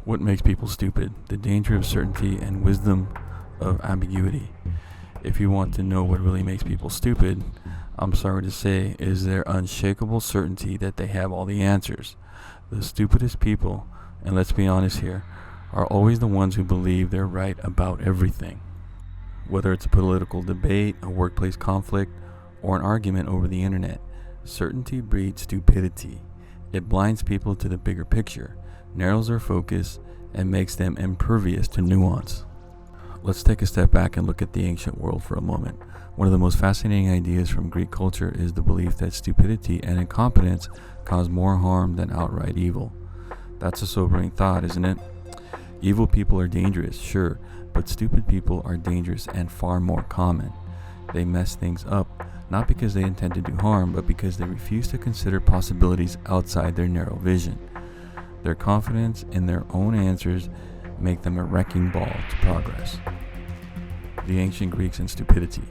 What makes people stupid? The danger of certainty and wisdom of ambiguity. If you want to know what really makes people stupid, I'm sorry to say, is their unshakable certainty that they have all the answers. The stupidest people, and let's be honest here, are always the ones who believe they're right about everything. Whether it's a political debate, a workplace conflict, or an argument over the internet, certainty breeds stupidity. It blinds people to the bigger picture, narrows their focus, and makes them impervious to nuance. Let's take a step back and look at the ancient world for a moment. One of the most fascinating ideas from Greek culture is the belief that stupidity and incompetence cause more harm than outright evil. That's a sobering thought, isn't it? Evil people are dangerous, sure, but stupid people are dangerous and far more common. They mess things up, not because they intend to do harm, but because they refuse to consider possibilities outside their narrow vision. Their confidence in their own answers make them a wrecking ball to progress. The ancient Greeks and stupidity.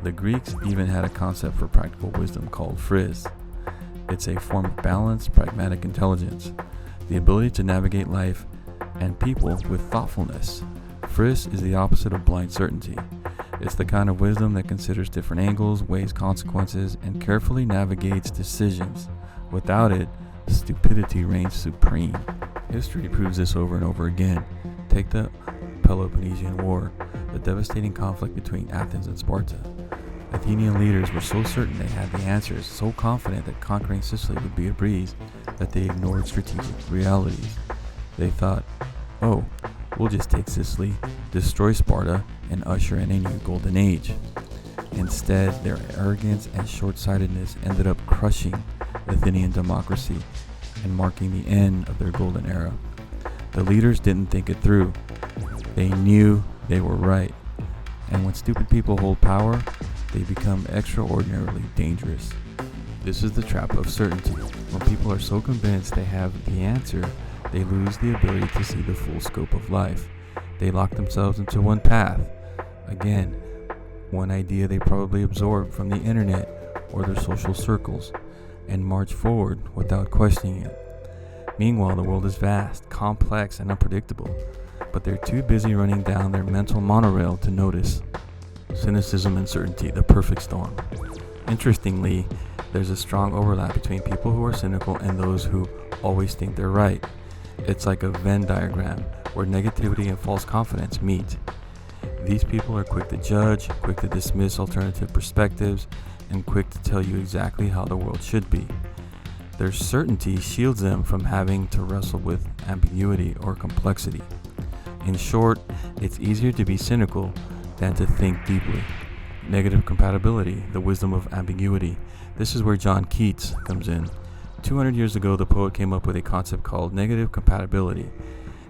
The Greeks even had a concept for practical wisdom called phris. It's a form of balanced, pragmatic intelligence, the ability to navigate life and people with thoughtfulness. Phris is the opposite of blind certainty. It's the kind of wisdom that considers different angles, weighs consequences, and carefully navigates decisions. Without it, stupidity reigns supreme. History proves this over and over again. Take the Peloponnesian War, the devastating conflict between Athens and Sparta. Athenian leaders were so certain they had the answers, so confident that conquering Sicily would be a breeze, that they ignored strategic realities. They thought, oh, we'll just take Sicily, destroy Sparta, and usher in a new golden age. Instead, their arrogance and short-sightedness ended up crushing Athenian democracy and marking the end of their golden era. The leaders didn't think it through. They knew they were right. And when stupid people hold power, they become extraordinarily dangerous. This is the trap of certainty. When people are so convinced they have the answer, they lose the ability to see the full scope of life. They lock themselves into one path. Again, one idea they probably absorbed from the internet or their social circles, and march forward without questioning it. Meanwhile, the world is vast, complex, and unpredictable, but they're too busy running down their mental monorail to notice. Cynicism and certainty, the perfect storm. Interestingly, there's a strong overlap between people who are cynical and those who always think they're right. It's like a Venn diagram where negativity and false confidence meet. These people are quick to judge, quick to dismiss alternative perspectives, and quick to tell you exactly how the world should be. Their certainty shields them from having to wrestle with ambiguity or complexity. In short, it's easier to be cynical than to think deeply. Negative compatibility, the wisdom of ambiguity. This is where John Keats comes in. 200 years ago, the poet came up with a concept called negative compatibility,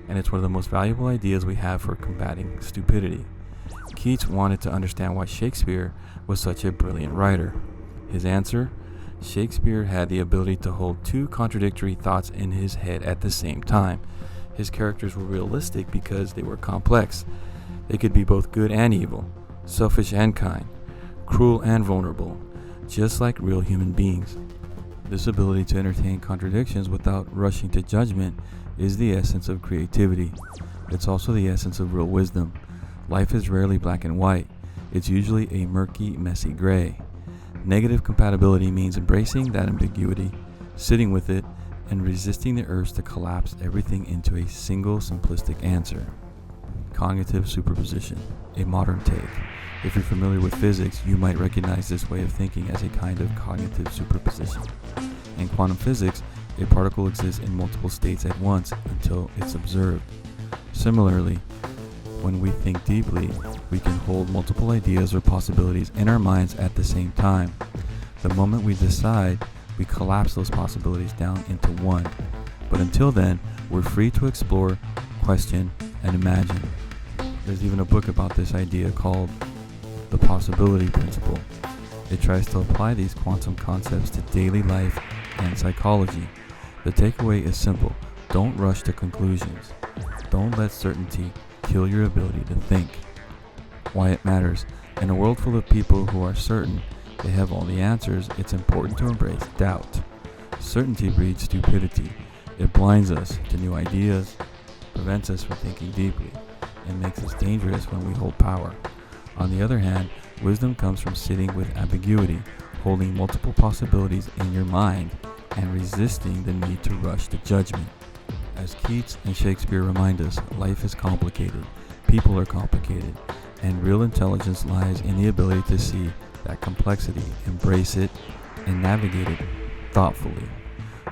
and it's one of the most valuable ideas we have for combating stupidity. Keats wanted to understand why Shakespeare was such a brilliant writer. His answer? Shakespeare had the ability to hold two contradictory thoughts in his head at the same time. His characters were realistic because they were complex. They could be both good and evil, selfish and kind, cruel and vulnerable, just like real human beings. This ability to entertain contradictions without rushing to judgment is the essence of creativity. It's also the essence of real wisdom. Life is rarely black and white. It's usually a murky, messy gray. Negative compatibility means embracing that ambiguity, sitting with it, and resisting the urge to collapse everything into a single simplistic answer. Cognitive superposition, a modern take. If you're familiar with physics, you might recognize this way of thinking as a kind of cognitive superposition. In quantum physics, a particle exists in multiple states at once until it's observed. Similarly, when we think deeply, we can hold multiple ideas or possibilities in our minds at the same time. The moment we decide, we collapse those possibilities down into one. But until then, we're free to explore, question, and imagine. There's even a book about this idea called The Possibility Principle. It tries to apply these quantum concepts to daily life and psychology. The takeaway is simple. Don't rush to conclusions. Don't let certainty kill your ability to think. Why it matters. In a world full of people who are certain they have all the answers, it's important to embrace doubt. Certainty breeds stupidity. It blinds us to new ideas, prevents us from thinking deeply and makes us dangerous when we hold power. On the other hand, wisdom comes from sitting with ambiguity, holding multiple possibilities in your mind, and resisting the need to rush to judgment. As Keats and Shakespeare remind us, life is complicated, people are complicated, and real intelligence lies in the ability to see that complexity, embrace it, and navigate it thoughtfully.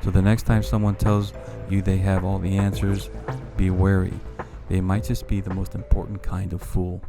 So the next time someone tells you they have all the answers, be wary. They might just be the most important kind of fool.